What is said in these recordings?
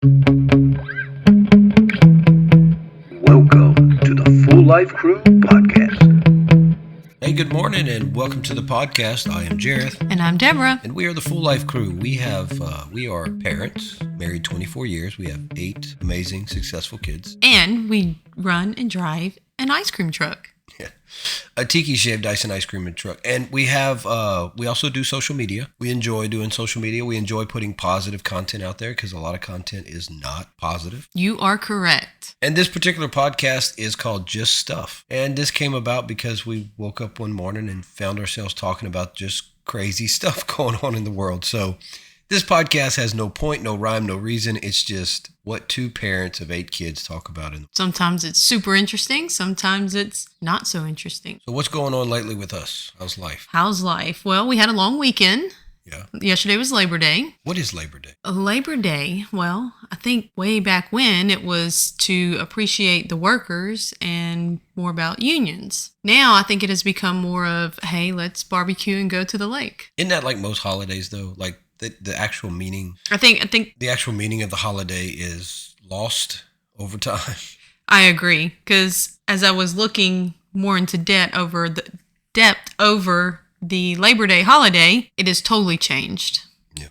Welcome to the Full Life Crew podcast. Hey, good morning and welcome to the podcast. I am Jareth. And I'm Deborah. And we are the Full Life Crew. We are parents, married 24 years. We have 8 amazing, successful kids. And we run and drive an ice cream truck. Yeah. A tiki shaved ice and ice cream and truck. And we also do social media. We enjoy doing social media. We enjoy putting positive content out there because a lot of content is not positive. You are correct. And this particular podcast is called Just Stuff. And this came about because we woke up one morning and found ourselves talking about just crazy stuff going on in the world. So this podcast has no point, no rhyme, no reason. It's just what 2 parents of 8 kids talk about. Sometimes it's super interesting. Sometimes it's not so interesting. So what's going on lately with us? How's life? How's life? Well, we had a long weekend. Yeah. Yesterday was Labor Day. What is Labor Day? Labor Day, well, I think way back when it was to appreciate the workers and more about unions. Now I think it has become more of, hey, let's barbecue and go to the lake. Isn't that like most holidays though? Like the actual meaning? I think the actual meaning of the holiday is lost over time. I agree, because as I was looking more into depth over the Labor Day holiday, it has totally changed. Yeah,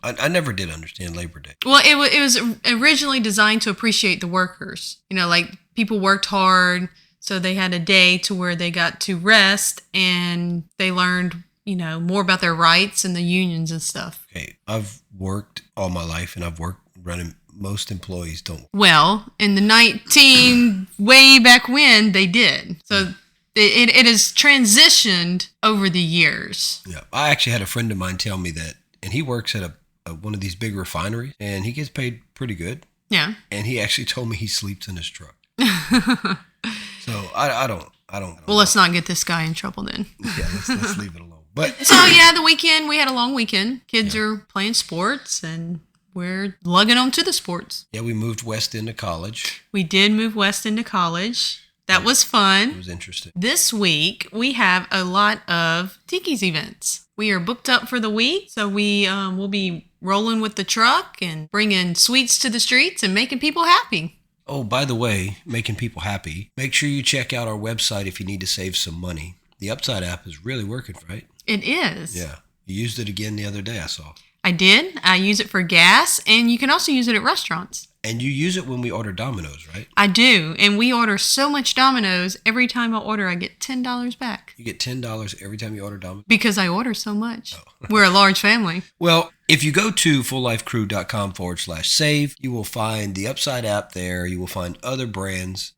I never did understand Labor Day. Well, it was originally designed to appreciate the workers. You know, like people worked hard, so they had a day to where they got to rest and they learned, you know, more about their rights and the unions and stuff. Okay, I've worked all my life and I've worked running. Most employees don't. Well, in the way back when, they did. So it has transitioned over the years. Yeah, I actually had a friend of mine tell me that, and he works at one of these big refineries, and he gets paid pretty good. Yeah. And he actually told me he sleeps in his truck. So I don't. Well, let's not get this guy in trouble then. Yeah, let's leave it alone. But so yeah, the weekend we had a long weekend. Kids are playing sports and we're lugging them to the sports. Yeah, we moved west into college. We did move west into college. That was fun. It was interesting. This week, we have a lot of Tiki's events. We are booked up for the week, so we will be rolling with the truck and bringing sweets to the streets and making people happy. Oh, by the way, making people happy, make sure you check out our website if you need to save some money. The Upside app is really working, right? It is. Yeah. You used it again the other day, I saw. I did. I use it for gas, and you can also use it at restaurants. And you use it when we order Domino's, right? I do, and we order so much Domino's. Every time I order, I get $10 back. You get $10 every time you order Domino's? Because I order so much. Oh. We're a large family. Well, if you go to fulllifecrew.com/save, you will find the Upside app there. You will find other brands.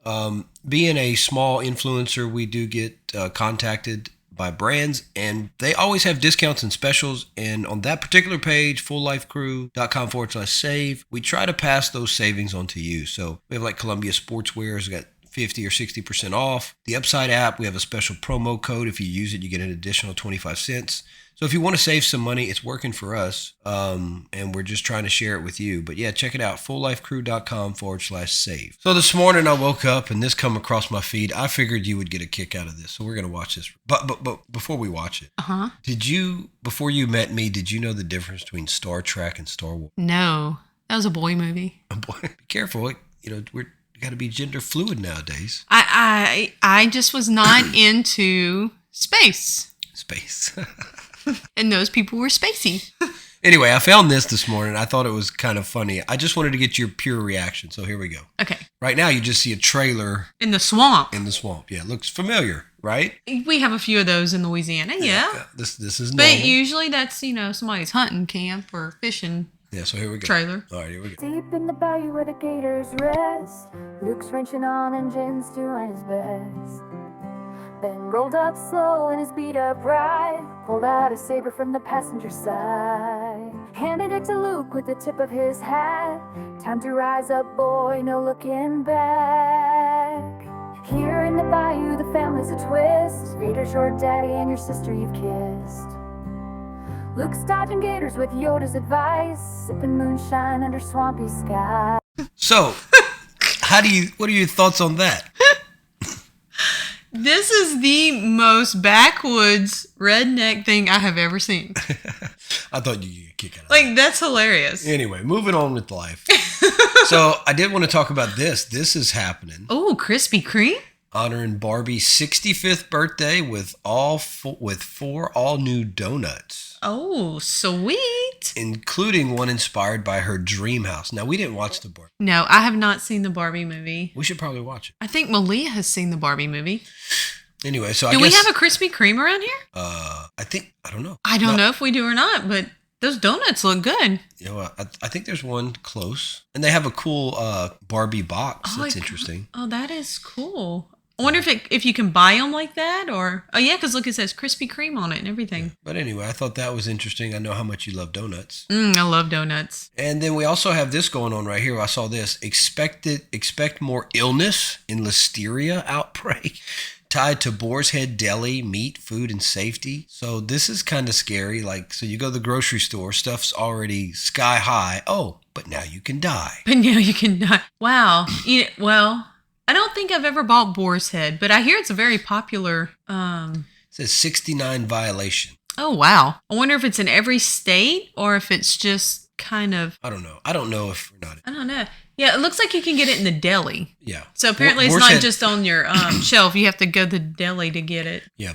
Being a small influencer, we do get contacted by brands, and they always have discounts and specials. And on that particular page, fulllifecrew.com/save, we try to pass those savings on to you. So we have like Columbia Sportswear has got 50 or 60% off. The Upside app, we have a special promo code. If you use it, you get an additional 25 cents. So if you want to save some money, it's working for us. And we're just trying to share it with you. But yeah, check it out, fulllifecrew.com/save. So this morning I woke up and this come across my feed. I figured you would get a kick out of this. So we're going to watch this. But before we watch it, before you met me, did you know the difference between Star Trek and Star Wars? No, that was a boy movie. A boy, be careful. You know, we got to be gender fluid nowadays. I just was not into space. And those people were spacey. Anyway, I found this morning. I thought it was kind of funny. I just wanted to get your pure reaction. So here we go. Okay. Right now, you just see a trailer. In the swamp. Yeah, it looks familiar, right? We have a few of those in Louisiana, yeah. This is normal. But usually that's, somebody's hunting camp or fishing. Yeah, so here we go. Trailer. All right, here we go. Deep in the bayou where the gators rest, Luke's wrenching on engines doing his best. Ben rolled up slow in his beat-up ride, pulled out a saber from the passenger side, handed it to Luke with the tip of his hat. Time to rise up, boy, no looking back. Here in the bayou, the family's a twist. Vader's your daddy and your sister you've kissed. Luke's dodging gators with Yoda's advice, sipping moonshine under swampy skies. So, what are your thoughts on that? This is the most backwoods redneck thing I have ever seen. I thought you'd get a kick out of Like, that's hilarious. that. Anyway, moving on with life. So I did want to talk about this. This is happening. Oh, Krispy Kreme? Honoring Barbie's 65th birthday with four all new donuts. Oh, sweet. Including one inspired by her dream house. Now, we didn't watch the Barbie. No, I have not seen the Barbie movie. We should probably watch it. I think Malia has seen the Barbie movie. Anyway, so Do we have a Krispy Kreme around here? I don't know. I don't know if we do or not, but those donuts look good. You know, I think there's one close. And they have a cool Barbie box. That's interesting. Oh, that is cool. I wonder if you can buy them like that or... Oh, yeah, because look, it says Krispy Kreme on it and everything. But anyway, I thought that was interesting. I know how much you love donuts. I love donuts. And then we also have this going on right here. I saw this. Expect more illness in Listeria Outbreak. Tied to Boar's Head Deli, meat, food, and safety. So this is kind of scary. So you go to the grocery store, stuff's already sky high. Oh, but now you can die. But now you can die. Wow. Well, I don't think I've ever bought Boar's Head, but I hear it's a very popular... It says 69 violation. Oh, wow. I wonder if it's in every state or if it's just kind of... I don't know. I don't know if we're not... I don't know. Yeah, it looks like you can get it in the deli. Yeah. So apparently it's not just on your shelf. You have to go to the deli to get it. Yeah,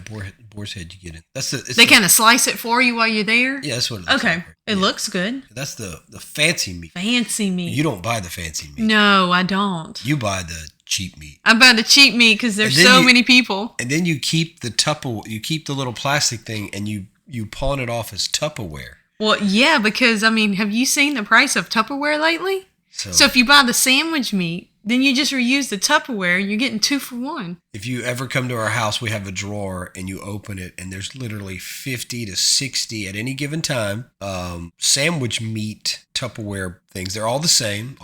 Boar's Head, you get it. They kind of slice it for you while you're there? Yeah, that's what it looks like. Okay. It looks good. That's the fancy meat. Fancy meat. You don't buy the fancy meat. No, I don't. You buy the cheap meat. I buy the cheap meat because there's so many people. And then you keep the little plastic thing and you pawn it off as Tupperware. Well, yeah, because, have you seen the price of Tupperware lately? So if you buy the sandwich meat, then you just reuse the Tupperware. You're getting 2 for 1. If you ever come to our house, we have a drawer and you open it and there's literally 50 to 60 at any given time sandwich meat Tupperware things. They're all the same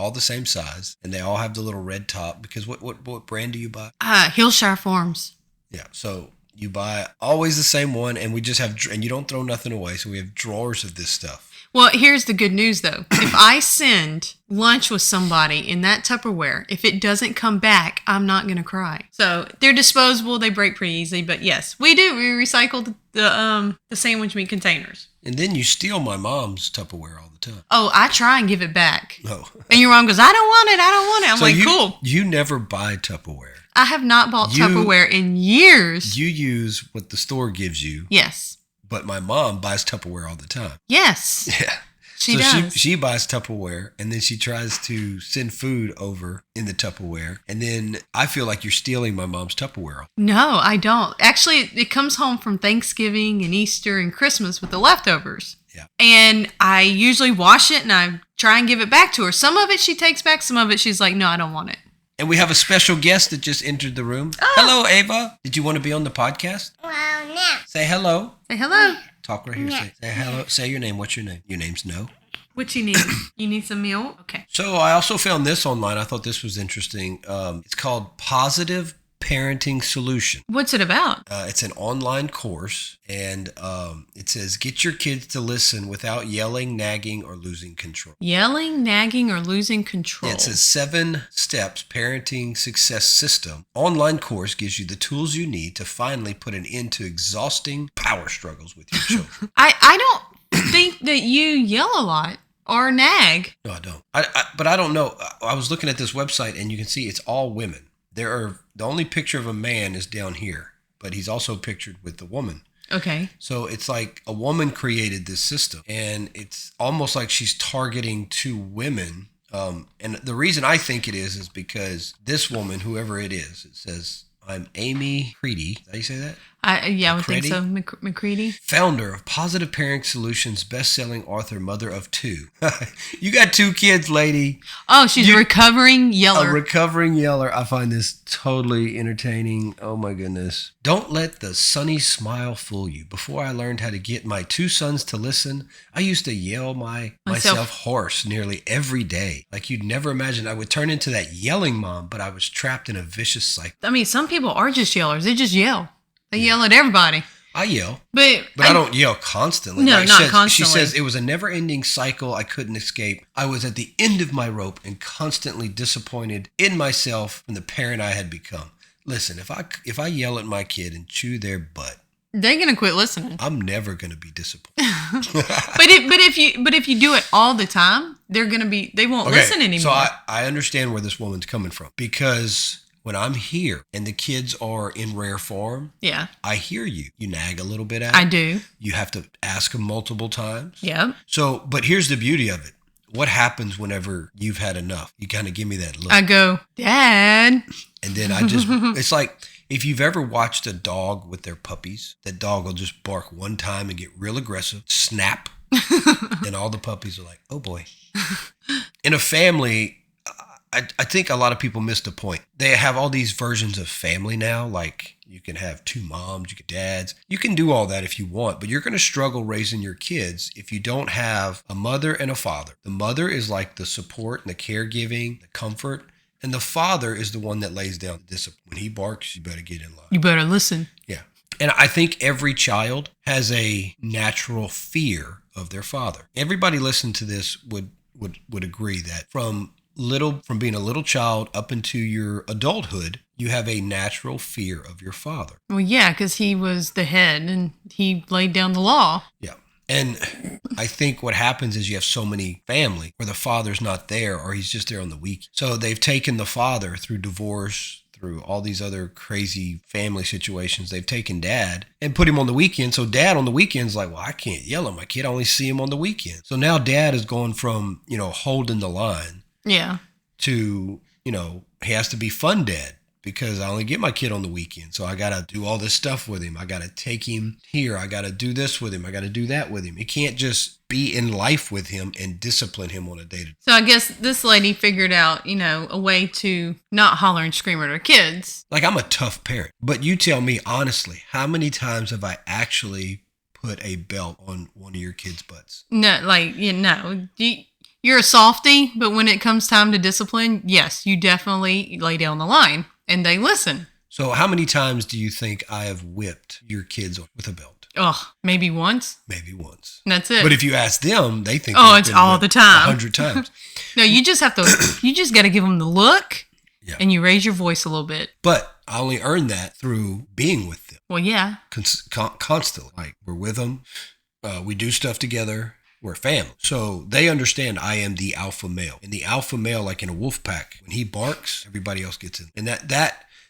size, and they all have the little red top. Because what brand do you buy? Hillshire Farms. Yeah, so you buy always the same one, and we just have, and you don't throw nothing away. So we have drawers of this stuff. Well, here's the good news, though. If I send lunch with somebody in that Tupperware, if it doesn't come back, I'm not going to cry. So they're disposable. They break pretty easily. But yes, we do. We recycle the sandwich meat containers. And then you steal my mom's Tupperware all the time. Oh, I try and give it back. Oh. And your mom goes, I don't want it. I'm like, cool. You never buy Tupperware. I have not bought Tupperware in years. You use what the store gives you. Yes. But my mom buys Tupperware all the time. Yes. Yeah. She does. She buys Tupperware, and then she tries to send food over in the Tupperware. And then I feel like you're stealing my mom's Tupperware. No, I don't. Actually, it comes home from Thanksgiving and Easter and Christmas with the leftovers. Yeah. And I usually wash it, and I try and give it back to her. Some of it she takes back. Some of it she's like, no, I don't want it. And we have a special guest that just entered the room. Oh. Hello, Ava. Did you want to be on the podcast? Well, no. Say hello. Say hello. Talk right here. No. Say hello. Say your name. What's your name? Your name's No. What you need? You need some milk? Okay. So I also found this online. I thought this was interesting. It's called Positive Parenting Solution. What's it about? It's an online course, and it says, get your kids to listen without yelling, nagging, or losing control. Yelling, nagging, or losing control. Yeah, it says 7 steps parenting success system. Online course gives you the tools you need to finally put an end to exhausting power struggles with your children. I don't think that you yell a lot or nag. No, I don't. But I don't know. I was looking at this website, and you can see it's all women. The only picture of a man is down here, but he's also pictured with the woman. Okay. So it's like a woman created this system, and it's almost like she's targeting 2 women. And the reason I think it is because this woman, whoever it says, I'm Amy Creedy. Is that how you say that? I would think so. McCready. Founder of Positive Parenting Solutions, best-selling author, mother of 2. You got 2 kids, lady. Oh, she's a recovering yeller. A recovering yeller. I find this totally entertaining. Oh, my goodness. Don't let the sunny smile fool you. Before I learned how to get my 2 sons to listen, I used to yell myself hoarse nearly every day. Like you'd never imagine I would turn into that yelling mom, but I was trapped in a vicious cycle. I mean, some people are just yellers. They just yell. They yell at everybody. I yell. But I don't yell constantly. No, not constantly. She says it was a never-ending cycle I couldn't escape. I was at the end of my rope and constantly disappointed in myself and the parent I had become. Listen, if I yell at my kid and chew their butt, they're gonna quit listening. I'm never gonna be disappointed. But if you do it all the time, they won't listen anymore. So I understand where this woman's coming from, because when I'm here and the kids are in rare form, yeah, I hear you. You nag a little bit at I them. do. You have to ask them multiple times. Yep. So, but here's the beauty of it. What happens whenever you've had enough? You kind of give me that look. I go, Dad. And then it's like, if you've ever watched a dog with their puppies, that dog will just bark one time and get real aggressive, snap, and all the puppies are like, oh boy. In a family, I think a lot of people miss the point. They have all these versions of family now, like you can have two moms, you can dads. You can do all that if you want, but you're going to struggle raising your kids if you don't have a mother and a father. The mother is like the support and the caregiving, the comfort, and the father is the one that lays down the discipline. When he barks, you better get in line. You better listen. Yeah. And I think every child has a natural fear of their father. Everybody listening to this would agree that from being a little child up into your adulthood, you have a natural fear of your father. Well, yeah, because he was the head and he laid down the law. Yeah. And I think what happens is you have so many family where the father's not there, or he's just there on the weekend. So they've taken the father through divorce, through all these other crazy family situations. They've taken dad and put him on the weekend. So dad on the weekend's like, well, I can't yell at my kid. I only see him on the weekend. So now dad is going from, holding the line. Yeah. To, he has to be fun dad, because I only get my kid on the weekend. So I got to do all this stuff with him. I got to take him here. I got to do this with him. I got to do that with him. It can't just be in life with him and discipline him on a day-to-day. So I guess this lady figured out, a way to not holler and scream at her kids. Like, I'm a tough parent, but you tell me honestly, how many times have I actually put a belt on one of your kids' butts? No, you're a softie, but when it comes time to discipline, yes, you definitely lay down the line and they listen. So how many times do you think I have whipped your kids with a belt? Oh, maybe once. Maybe once. That's it. But if you ask them, they think it's all the time. 100 times. No, you just got to give them the look, yeah, and you raise your voice a little bit. But I only earned that through being with them. Well, yeah. Constantly. Like, we're with them. We do stuff together. We're family. So they understand I am the alpha male. And the alpha male, like in a wolf pack, when he barks, everybody else gets in. And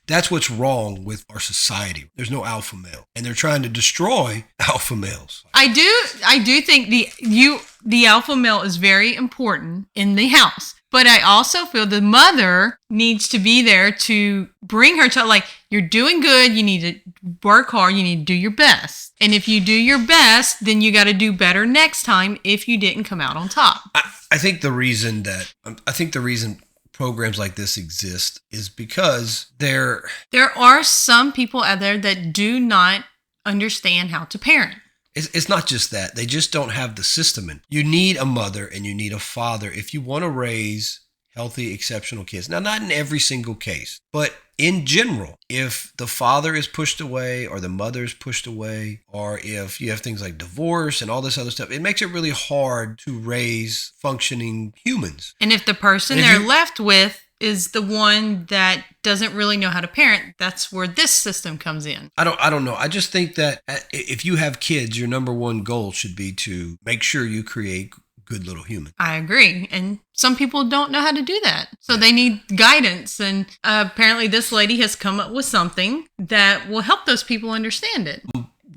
that's what's wrong with our society. There's no alpha male. And they're trying to destroy alpha males. I do think the alpha male is very important in the house. But I also feel the mother needs to be there to bring her child. Like, you're doing good. You need to work hard. You need to do your best. And if you do your best, then you got to do better next time if you didn't come out on top. I think the reason programs like this exist is because there are some people out there that do not understand how to parent. It's not just that. They just don't have the system in. You need a mother and you need a father if you want to raise healthy, exceptional kids. Now, not in every single case, but in general, if the father is pushed away or the mother is pushed away, or if you have things like divorce and all this other stuff, it makes it really hard to raise functioning humans. And if the person they're left with is the one that doesn't really know how to parent, that's where this system comes in. I don't know. I just think that if you have kids, your number one goal should be to make sure you create good little humans. I agree. And some people don't know how to do that. So they need guidance. And apparently this lady has come up with something that will help those people understand it.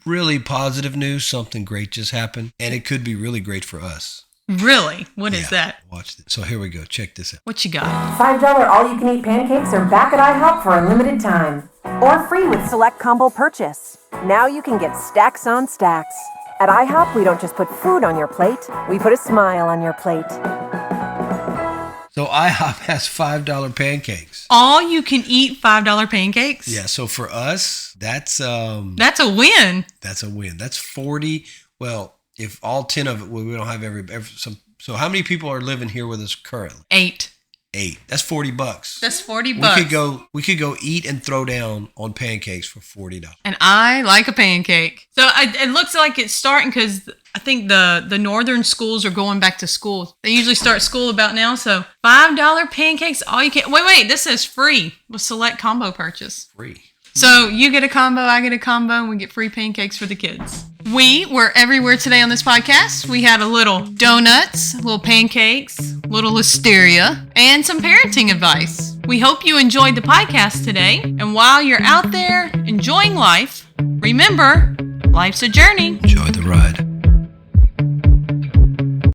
Really positive news. Something great just happened. And it could be really great for us. Really? What is that? Watch this. So here we go. Check this out. What you got? $5 all-you-can-eat pancakes are back at IHOP for a limited time. Or free with select combo purchase. Now you can get stacks on stacks. At IHOP, we don't just put food on your plate, we put a smile on your plate. So IHOP has $5 pancakes. All you can eat $5 pancakes? Yeah, so for us, that's a win. That's a win. That's 40. Well, if all 10 of it, we don't have so how many people are living here with us currently? 8. That's $40. That's $40. We could go eat and throw down on pancakes for $40. And I like a pancake. So it looks like it's starting because I think the northern schools are going back to school. They usually start school about now. So $5 pancakes, all you can. Wait, this is free with select combo purchase. Free. So you get a combo, I get a combo, and we get free pancakes for the kids. We were everywhere today on this podcast. We had a little donuts, little pancakes, little Listeria, and some parenting advice. We hope you enjoyed the podcast today. And while you're out there enjoying life, remember, life's a journey. Enjoy the ride.